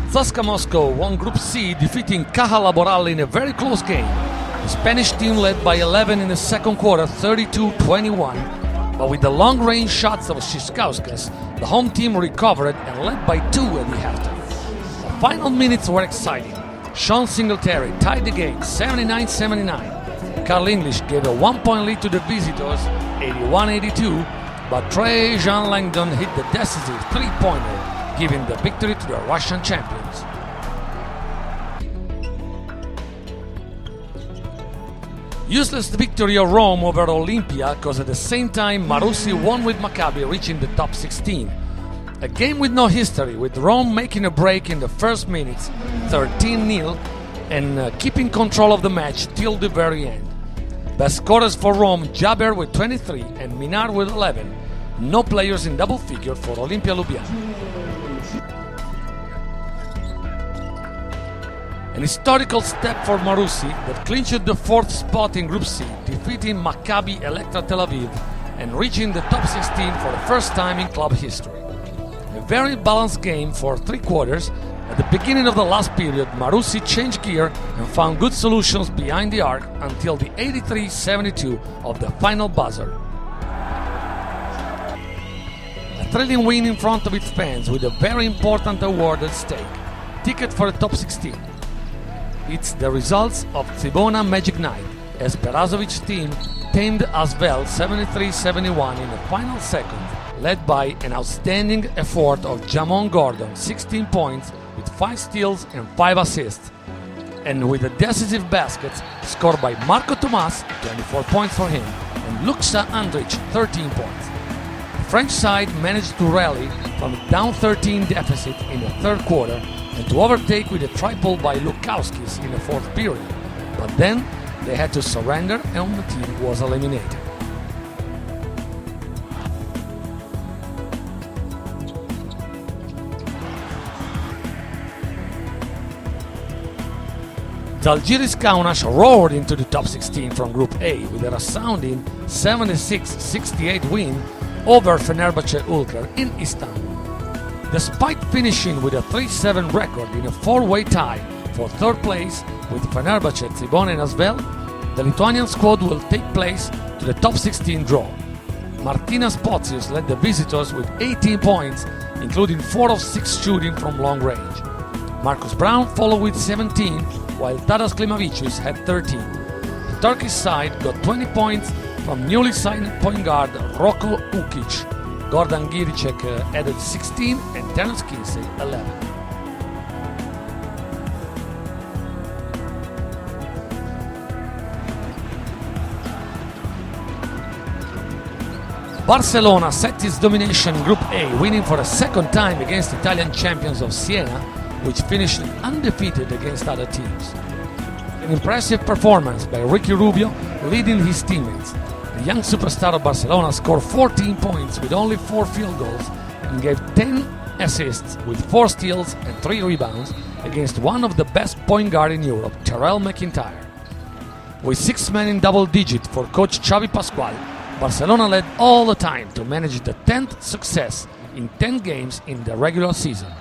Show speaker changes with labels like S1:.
S1: CSKA Moscow won Group C, defeating Caja Laboral in a very close game. The Spanish team led by 11 in the second quarter, 32-21, but with the long-range shots of Szyszkauskas, the home team recovered and led by 2 at the halftime. The final minutes were exciting. Sean Singletary tied the game, 79-79. Carl English gave a 1-point lead to the visitors, 81-82, but Trey Jean Langdon hit the decisive 3-pointer, giving the victory to the Russian champions. Useless victory of Rome over Olympia, because at the same time Marussi won with Maccabi, reaching the top 16. A game with no history, with Rome making a break in the first minutes, 13-0, and keeping control of the match till the very end. Best scorers for Rome, Jaber with 23 and Minar with 11. No players in double figure for Olimpia Ljubljana. An historical step for Marussi that clinched the 4th spot in Group C, defeating Maccabi Electra Tel Aviv and reaching the top 16 for the first time in club history. A very balanced game for 3 quarters. At the beginning of the last period, Marussi changed gear and found good solutions behind the arc until the 83-72 of the final buzzer. A thrilling win in front of its fans with a very important award at stake, ticket for the top 16. It's the results of Cibona Magic Night, as Perazovic's team tamed Asvel 73-71 in the final second, led by an outstanding effort of Jamon Gordon, 16 points with 5 steals and 5 assists, and with a decisive basket scored by Marco Tomas, 24 points for him, and Luxa Andrić, 13 points. The French side managed to rally from a down 13 deficit in the third quarter and to overtake with a triple by Lukauskis in the fourth period, but then they had to surrender and the team was eliminated. Zalgiris Kaunas roared into the top 16 from Group A with a resounding 76-68 win over Fenerbahce Ulker in Istanbul. Despite finishing with a 3-7 record in a 4-way tie for third place with Fenerbahce, Cibona and Asvel, the Lithuanian squad will take place to the top 16 draw. Martinas Potsius led the visitors with 18 points, including 4 of 6 shooting from long range. Marcus Brown followed with 17, while Tadas Klimavicius had 13. The Turkish side got 20 points from newly signed point guard Roko Ukic. Gordon Giricek added 16 and Terence Kinsey 11. Barcelona set its domination in Group A, winning for a second time against Italian champions of Siena, which finished undefeated against other teams. An impressive performance by Ricky Rubio, leading his teammates. The young superstar of Barcelona scored 14 points with only 4 field goals and gave 10 assists with 4 steals and 3 rebounds against one of the best point guard in Europe, Terrell McIntyre. With 6 men in double digit for coach Xavi Pascual, Barcelona led all the time to manage the 10th success in 10 games in the regular season.